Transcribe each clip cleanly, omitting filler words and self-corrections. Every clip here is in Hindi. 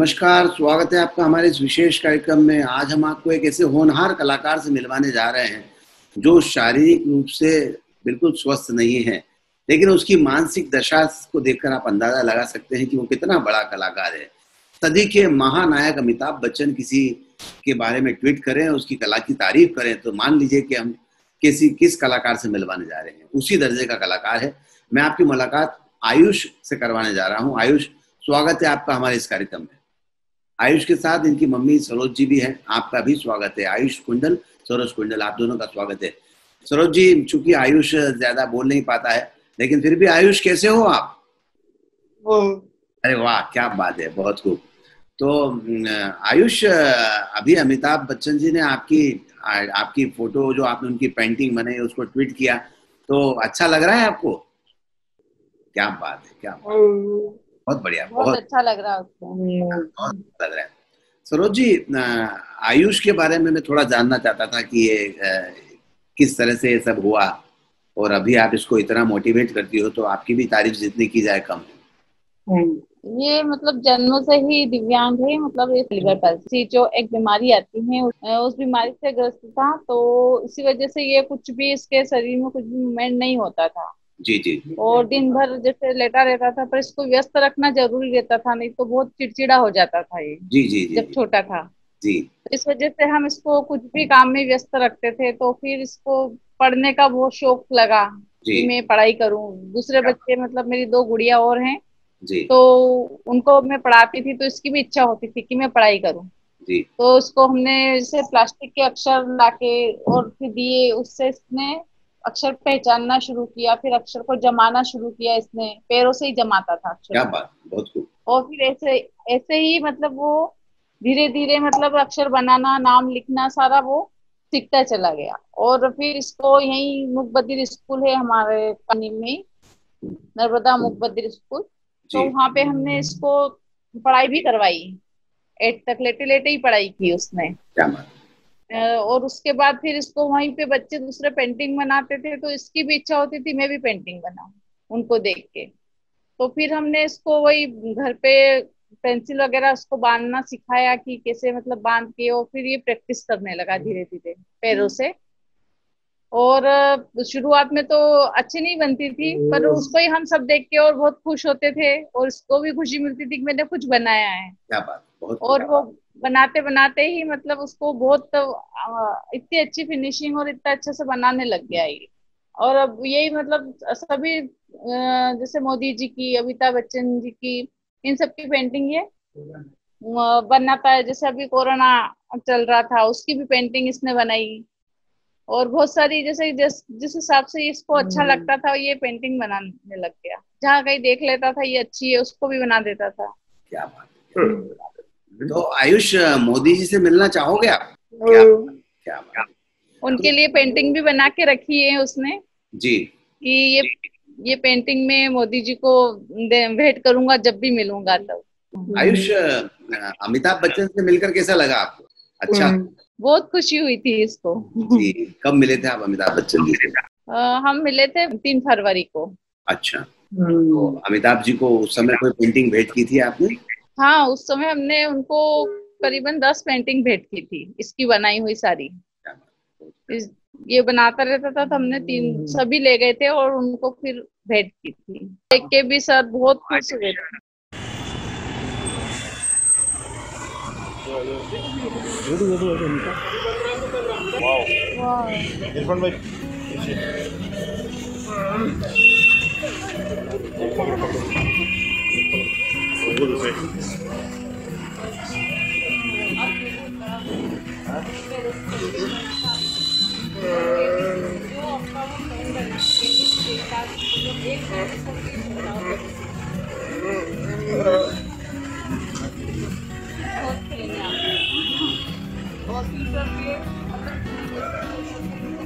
नमस्कार, स्वागत है आपका हमारे इस विशेष कार्यक्रम में। आज हम आपको एक ऐसे होनहार कलाकार से मिलवाने जा रहे हैं जो शारीरिक रूप से बिल्कुल स्वस्थ नहीं है, लेकिन उसकी मानसिक दशा को देखकर आप अंदाजा लगा सकते हैं कि वो कितना बड़ा कलाकार है। सदी के महानायक अमिताभ बच्चन किसी के बारे में ट्वीट करें, उसकी कला की तारीफ करें, तो मान लीजिए कि हम किस कलाकार से मिलवाने जा रहे हैं। उसी दर्जे का कलाकार है। मैं आपकी मुलाकात आयुष से करवाने जा रहा हूँ। आयुष, स्वागत है आपका हमारे इस कार्यक्रम में। आयुष के साथ इनकी मम्मी सरोज जी भी हैं, आपका भी स्वागत है। आयुष कुंडल, सरोज कुंडल, आप दोनों का स्वागत है। सरोज जी, चूंकि आयुष ज्यादा बोल नहीं पाता है, लेकिन फिर भी आयुष, कैसे हो आप? अरे वाह, क्या बात है, बहुत खूब। तो आयुष, अभी अमिताभ बच्चन जी ने आपकी फोटो, जो आपने उनकी पेंटिंग बनाई, उसको ट्वीट किया, तो अच्छा लग रहा है आपको? क्या बात है, क्या बात है। बहुत बढ़िया, बहुत अच्छा लग रहा है उसको। बहुत लग रहा है। सरोज जी, आयुष के बारे में मैं थोड़ा जानना चाहता था कि ये किस तरह से ये सब हुआ, और अभी आप इसको इतना मोटिवेट करती हो, तो आपकी भी तारीफ जितनी की जाए कम है। ये मतलब जन्म से ही दिव्यांग है। मतलब ये लिवर पैल्सी जो एक बीमारी आती है, उस बीमारी से ग्रस्त था, तो इसी वजह से ये कुछ भी, इसके शरीर में कुछ भी मूवमेंट नहीं होता था। जी जी। और दिन भर जैसे लेटा रहता था, पर इसको व्यस्त रखना जरूरी रहता था, नहीं तो बहुत चिड़चिड़ा हो जाता था ये। जी जी जी जब छोटा था, जी। तो इस वजह से हम इसको कुछ भी काम में व्यस्त रखते थे। तो फिर इसको पढ़ने का बहुत शौक लगा जी कि मैं पढ़ाई करूं। दूसरे बच्चे, मतलब मेरी दो गुड़िया और हैं, जी तो उनको मैं पढ़ाती थी, तो इसकी भी इच्छा होती थी कि मैं पढ़ाई करूं। जी तो उसको हमने जैसे प्लास्टिक के अक्षर लाके और फिर दिए, उससे इसने अक्षर पहचानना शुरू किया। फिर अक्षर को जमाना शुरू किया, इसने पैरों से ही जमाता था अक्षर क्या को। बात, बहुत खूब। और फिर ऐसे ऐसे ही मतलब वो धीरे धीरे मतलब अक्षर बनाना, नाम लिखना, सारा वो सीखता चला गया। और फिर इसको यही मुक बधिर स्कूल है हमारे पानी में, नर्मदा मुक बधिर स्कूल, तो जी, वहां पे हमने इसको पढ़ाई भी करवाई। 8 तक लेटे लेटे ही पढ़ाई की उसने। क्या बात। और उसके बाद फिर इसको वहीं पे बच्चे दूसरे पेंटिंग बनाते थे, तो इसकी भी इच्छा होती थी मैं भी पेंटिंग बनाऊं उनको देख के। तो फिर हमने इसको वही घर पे पेंसिल वगैरह उसको बांधना सिखाया कि कैसे मतलब बांध के, और फिर ये प्रैक्टिस करने लगा धीरे धीरे पैरों से। और शुरुआत में तो अच्छी नहीं बनती थी, पर उसको ही हम सब देख के और बहुत खुश होते थे, और उसको भी खुशी मिलती थी कि मैंने कुछ बनाया है। क्या बात, बहुत खूब। और वो बनाते बनाते ही मतलब उसको बहुत इतनी अच्छी फिनिशिंग और इतना अच्छे से बनाने लग गया ये। और अब यही मतलब सभी जैसे मोदी जी की, अमिताभ बच्चन जी की, इन सब की पेंटिंग ये बनाता है। जैसे अभी कोरोना चल रहा था, उसकी भी पेंटिंग इसने बनाई। और बहुत सारी जैसे जिस हिसाब से इसको अच्छा लगता था, ये पेंटिंग बनाने लग गया। जहाँ कहीं देख लेता था ये अच्छी है, उसको भी बना देता था। क्या बात है। तो आयुष, मोदी जी से मिलना चाहोगे आप? क्या क्या बात। उनके लिए पेंटिंग भी बना के रखी है उसने जी। कि ये पेंटिंग में मोदी जी को भेंट करूंगा जब भी मिलूंगा तब। आयुष, अमिताभ बच्चन से मिलकर कैसा लगा आपको? अच्छा। बहुत खुशी हुई थी इसको। जी, कब मिले थे आप अमिताभ बच्चन जी से? हम मिले थे 3 फरवरी को। अच्छा, तो अमिताभ जी को उस समय कोई पेंटिंग भेंट की थी आपने? हाँ, उस समय हमने उनको करीबन 10 पेंटिंग भेंट की थी, इसकी बनाई हुई सारी। ये बनाता रहता था, तो हमने 3 सभी ले गए थे और उनको फिर भेंट की थी। देख के भी सर बहुत खुश हुए थे। इरफान भाई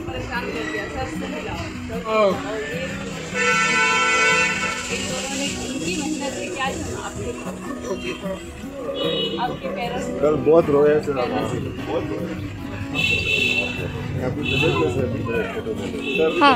परेशान कर दिया सर से मिलाओ। इनकी मेहनत है, क्या आपके पैरों से कल बहुत रोया सर। हाँ,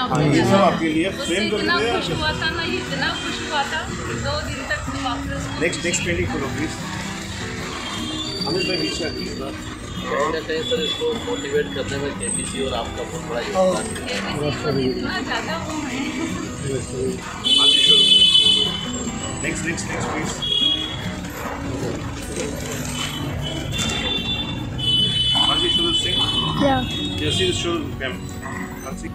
यहाँ हाँ, पे ये सब जाना। आपके लिए उससे फ्रेम कर इतना देते हैं। खुश हुआ था ना, इतना खुश हुआ था 2 दिन तक तो वापस नेक्स्ट पेंटिंग खोलो प्लीज। अमित भाई बीच में प्लीज। कहीं ना कहीं सर इसको मोटिवेट करने में केबीसी और आपका बहुत बड़ा योगदान है। इतना ज़्यादा वो है। Next please. Mansi, show the thing. Yeah. Yeah, see the show them. Mansi.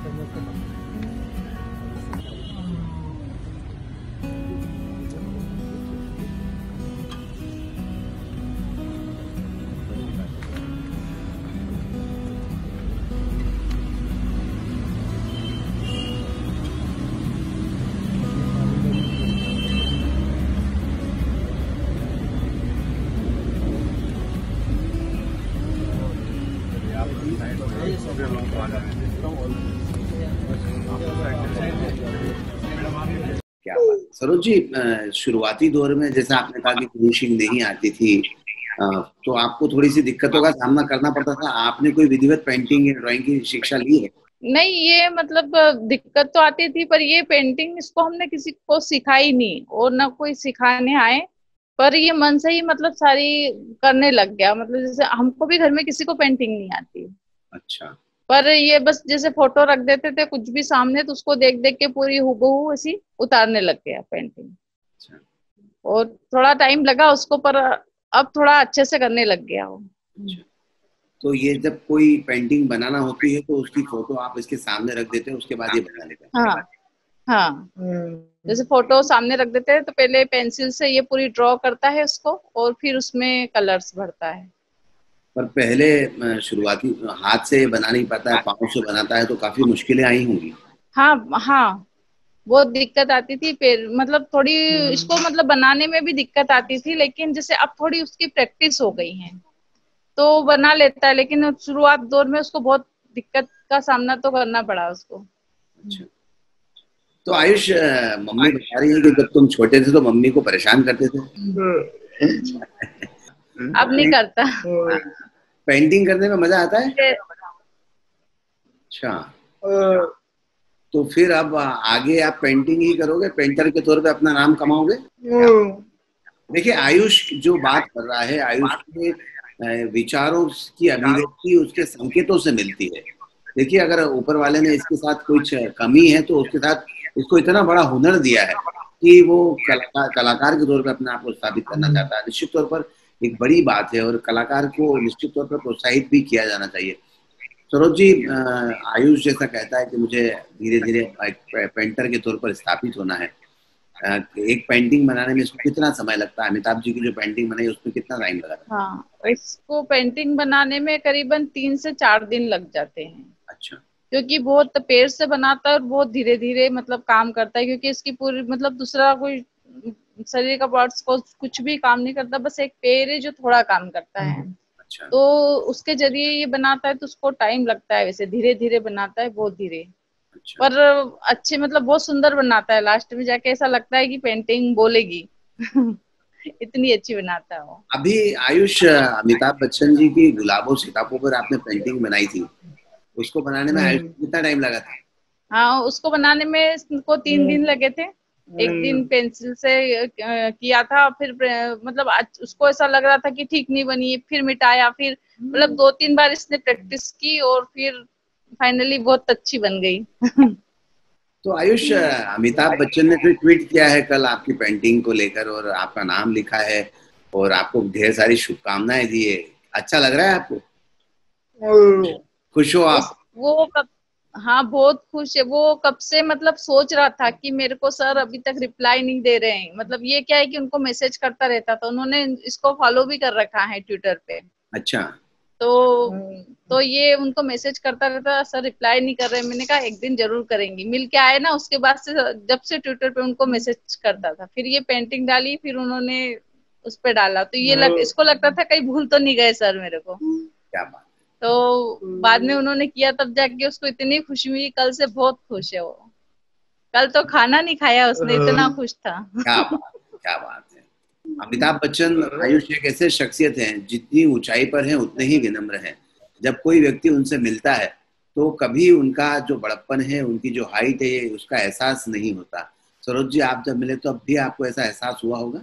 क्या बात। सरोज जी, शुरुआती दौर में जैसा आपने कहा कि फिनिशिंग नहीं आती थी, तो आपको थोड़ी सी दिक्कतों का सामना करना पड़ता था। आपने कोई विधिवत पेंटिंग या ड्राइंग की शिक्षा ली है? नहीं, ये मतलब दिक्कत तो आती थी, पर ये पेंटिंग इसको हमने किसी को सिखाई नहीं और ना कोई सिखाने आए, पर ये मन से ही मतलब सारी करने लग गया। मतलब जैसे हमको भी घर में किसी को पेंटिंग नहीं आती, अच्छा। पर ये बस जैसे फोटो रख देते थे कुछ भी सामने, तो उसको देख देख के पूरी हूबहू ऐसी उतारने लग गया पेंटिंग। अच्छा। और थोड़ा टाइम लगा उसको, पर अब थोड़ा अच्छे से करने लग गया वो। अच्छा। तो ये जब कोई पेंटिंग बनाना होती है तो उसकी फोटो आप इसके सामने रख देते हैं, उसके बाद ये बना लेते हैं? हाँ हाँ, जैसे फोटो सामने रख देते हैं तो पहले पेंसिल से ये पूरी ड्रॉ करता है उसको, और फिर उसमें कलर्स भरता है। पर पहले शुरुआती हाथ से बना नहीं पाता है, पाँव से बनाता है, तो काफी मुश्किलें आई होंगी। हाँ हाँ, बहुत दिक्कत आती थी। फिर मतलब थोड़ी इसको मतलब बनाने में भी दिक्कत आती थी, लेकिन जैसे अब थोड़ी उसकी प्रैक्टिस हो गई है तो बना लेता है। लेकिन शुरुआत दौर में उसको बहुत दिक्कत का सामना तो करना पड़ा उसको। अच्छा। तो आयुष, मम्मी बता रही है कि जब तुम छोटे थे तो मम्मी को परेशान करते थे। अब नहीं करता। पेंटिंग करने में मजा आता है? अच्छा। तो फिर अब आगे आप पेंटिंग ही करोगे, पेंटर के तौर पे अपना नाम कमाओगे? देखिए, आयुष जो बात कर रहा है, आयुष के विचारों की अभिव्यक्ति उसके संकेतों से मिलती है। देखिए, अगर ऊपर वाले ने इसके साथ कुछ कमी है तो उसके साथ इसको इतना बड़ा हुनर दिया है कि वो कलाकार के तौर पे अपने आप को स्थापित करना चाहता है। निश्चित तौर पर एक बड़ी बात है और कलाकार को निश्चित तौर पर प्रोत्साहित भी किया जाना चाहिए। सरोज जी, आयुष जैसा कहता है कि मुझे धीरे धीरे पेंटर के तौर पर स्थापित होना है। एक पेंटिंग बनाने में इसको कितना समय लगता है? अमिताभ जी की जो पेंटिंग बनाई उसमें कितना टाइम लगा था? हाँ, इसको पेंटिंग बनाने में करीबन 3 से 4 दिन लग जाते हैं। अच्छा। क्योंकि बहुत पैर से बनाता है और बहुत धीरे धीरे मतलब काम करता है, क्योंकि इसकी पूरी मतलब दूसरा कोई शरीर का पार्ट्स को कुछ भी काम नहीं करता, बस एक पैर है जो थोड़ा काम करता है। अच्छा। तो उसके जरिए ये बनाता है तो उसको टाइम लगता है, वैसे धीरे धीरे बनाता है, बहुत धीरे। अच्छा। पर अच्छे मतलब बहुत सुंदर बनाता है, लास्ट में जाके ऐसा लगता है कि पेंटिंग बोलेगी। इतनी अच्छी बनाता है वो। अभी आयुष, अमिताभ बच्चन जी की गुलाबों सिताबों पर आपने पेंटिंग बनाई थी, उसको बनाने में आयुष को कितना टाइम लगा था? हाँ, उसको बनाने में इसको 3 दिन लगे थे। एक दिन पेंसिल से किया था, फिर मतलब उसको ऐसा लग रहा था कि ठीक नहीं बनी, फिर मिटाया, फिर मतलब 2-3 बार इसने प्रैक्टिस की और फिर फाइनली बहुत अच्छी बन गई। तो आयुष, अमिताभ बच्चन ने फिर ट्वीट किया है कल आपकी पेंटिंग को लेकर और आपका नाम लिखा है और आपको ढेर सारी शुभकामनाएं दी है। अच्छा लग रहा है आपको? खुश हो आप? वो कब, हाँ बहुत खुश है वो। कब से मतलब सोच रहा था कि मेरे को सर अभी तक रिप्लाई नहीं दे रहे हैं। मतलब ये क्या है कि उनको मैसेज करता रहता था, उन्होंने इसको फॉलो भी कर रखा है ट्विटर पे। अच्छा। तो ये उनको मैसेज करता रहता, सर रिप्लाई नहीं कर रहे। मैंने कहा एक दिन जरूर करेंगी। मिल के आए ना, उसके बाद से जब से ट्विटर पे उनको मैसेज करता था, फिर ये पेंटिंग डाली, फिर उन्होंने उस पे डाला, तो ये इसको लगता था कहीं भूल तो नहीं गए सर मेरे को। क्या बात। तो बाद में उन्होंने किया, तब जाके उसको इतनी खुशी हुई। कल से बहुत खुश है वो। कल तो खाना नहीं खाया उसने, इतना खुश था। क्या बात, क्या बात है। अमिताभ बच्चन, आयुष एक ऐसे शख्सियत हैं जितनी ऊंचाई पर हैं उतने ही विनम्र हैं। जब कोई व्यक्ति उनसे मिलता है तो कभी उनका जो बड़प्पन है, उनकी जो हाइट है, उसका एहसास नहीं होता। सरोज जी, आप जब मिले तो अब भी आपको ऐसा एहसास हुआ होगा?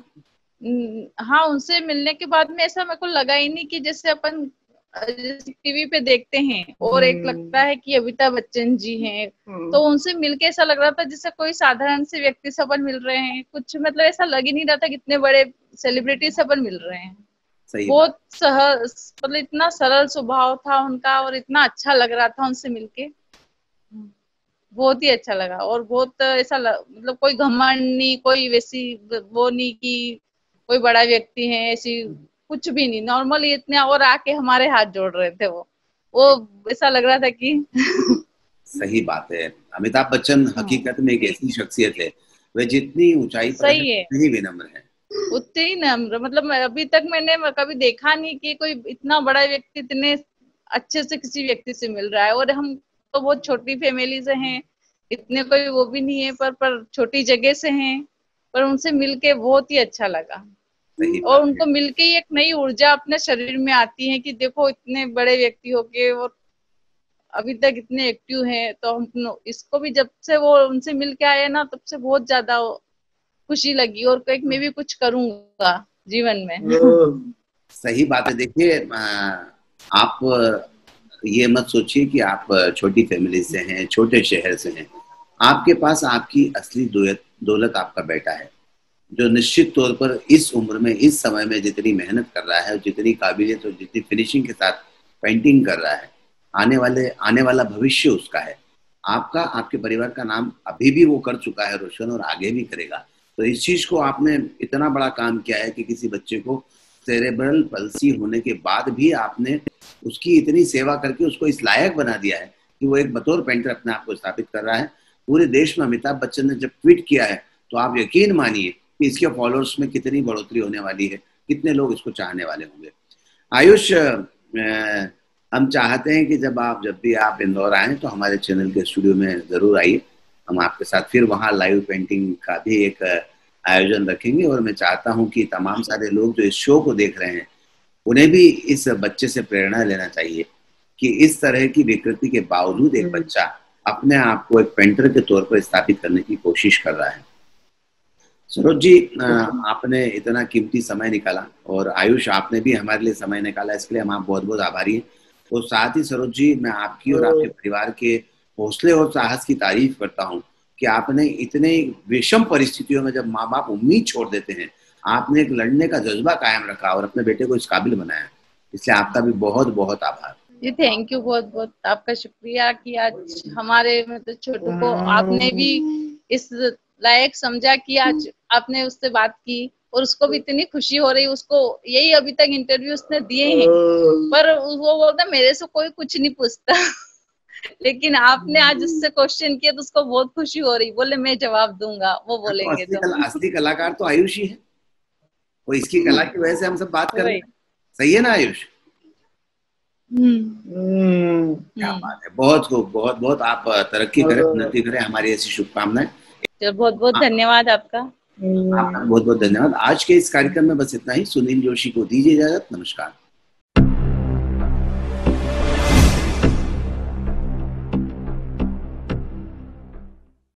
हाँ, उनसे मिलने के बाद में ऐसा मेरे को लगा ही नहीं कि जैसे अपन टीवी पे देखते हैं और एक लगता है कि अमिताभ बच्चन जी हैं, तो उनसे मिलके ऐसा लग रहा था जैसे कोई साधारण से व्यक्ति से अपन मिल रहे हैं। कुछ मतलब ऐसा लग ही नहीं रहा था कितने बड़े सेलिब्रिटी से अपन मिल रहे हैं। बहुत सहज, मतलब इतना सरल स्वभाव था उनका और इतना अच्छा लग रहा था उनसे मिलके, बहुत ही अच्छा लगा। और बहुत ऐसा मतलब कोई घमंड नहीं, कोई वैसी वो नहीं कि कोई बड़ा व्यक्ति है, ऐसी कुछ भी नहीं, नॉर्मली इतने और आके हमारे हाथ जोड़ रहे थे। वो ऐसा लग रहा था कि सही बात है। अमिताभ बच्चन हकीकत में एक ऐसी शख्सियत है, वह जितनी ऊंचाई पर सही है, उतनी विनम्र है, उतने ही नम्र। मतलब अभी तक मैंने कभी देखा नहीं कि कोई इतना बड़ा व्यक्ति इतने अच्छे से किसी व्यक्ति से मिल रहा है। और हम तो बहुत छोटी फैमिली से हैं, इतने कोई वो भी नहीं है, पर छोटी जगह से हैं, पर उनसे मिलके बहुत ही अच्छा लगा। और उनको मिलके ही एक नई ऊर्जा अपने शरीर में आती है कि देखो इतने बड़े व्यक्ति होके और अभी तक इतने एक्टिव हैं। तो हम इसको भी जब से वो उनसे मिलके आए ना, तब से बहुत ज्यादा खुशी लगी और एक मैं भी कुछ करूंगा जीवन में। सही बात है। देखिए, आप ये मत सोचिए कि आप छोटी फैमिली से हैं, छोटे शहर से हैं। आपके पास आपकी असली दौलत आपका बेटा है, जो निश्चित तौर पर इस उम्र में, इस समय में जितनी मेहनत कर रहा है, जितनी काबिलियत और जितनी फिनिशिंग के साथ पेंटिंग कर रहा है, आने वाला भविष्य उसका है। आपका, आपके परिवार का नाम अभी भी वो कर चुका है रोशन, और आगे भी करेगा। तो इस चीज को आपने इतना बड़ा काम किया है कि किसी बच्चे को सेरेब्रल पल्सी होने के बाद भी आपने उसकी इतनी सेवा करके उसको इस लायक बना दिया है कि वो एक बतौर पेंटर अपने आप को स्थापित कर रहा है पूरे देश में। अमिताभ बच्चन ने जब ट्वीट किया है तो आप यकीन मानिए कि इसके फॉलोअर्स में कितनी बढ़ोतरी होने वाली है, कितने लोग इसको चाहने वाले होंगे। आयुष, हम चाहते हैं कि जब भी आप इंदौर आए तो हमारे चैनल के स्टूडियो में जरूर आइए। हम आपके साथ फिर वहाँ लाइव पेंटिंग का भी एक आयोजन रखेंगे। और मैं चाहता हूँ कि तमाम सारे लोग जो इस शो को देख रहे हैं, उन्हें भी इस बच्चे से प्रेरणा लेना चाहिए कि इस तरह की विकृति के बावजूद एक बच्चा अपने आप को एक पेंटर के तौर पर स्थापित करने की कोशिश कर रहा है। सरोज जी, आपने इतना कीमती समय निकाला, और आयुष आपने भी हमारे लिए समय निकाला, इसके लिए हम आप बहुत बहुत आभारी हैं। और साथ ही सरोज जी, मैं आपकी और आपके परिवार के हौसले और साहस की तारीफ करता हूँ कि आपने इतने विषम परिस्थितियों में जब माँ बाप उम्मीद छोड़ देते हैं, आपने एक लड़ने का जज्बा कायम रखा और अपने बेटे को इस काबिल बनाया। इसलिए आपका भी बहुत बहुत आभार जी। थैंक यू, बहुत बहुत आपका शुक्रिया कि आज हमारे मतलब छोटू को आपने भी इस लायक समझा कि आज आपने उससे बात की और उसको भी इतनी खुशी हो रही। उसको यही अभी तक इंटरव्यू उसने दिए हैं, पर वो बोलता मेरे से कोई कुछ नहीं पूछता लेकिन आपने आज उससे क्वेश्चन किया तो उसको बहुत खुशी हो रही, बोले मैं जवाब दूंगा, वो बोलेंगे। तो असली कलाकार तो आयुष ही है, वो इसकी कला की वजह से हम सब बात कर रहे हैं। सही है ना आयुष? क्या बात है, बहुत खूब, बहुत बहुत आप तरक्की करें, उन्नति करें, हमारी ऐसी शुभकामनाएं। बहुत बहुत धन्यवाद आपका। बहुत बहुत धन्यवाद। आज के इस कार्यक्रम में बस इतना ही। सुनील जोशी को दीजिए इजाजत। नमस्कार।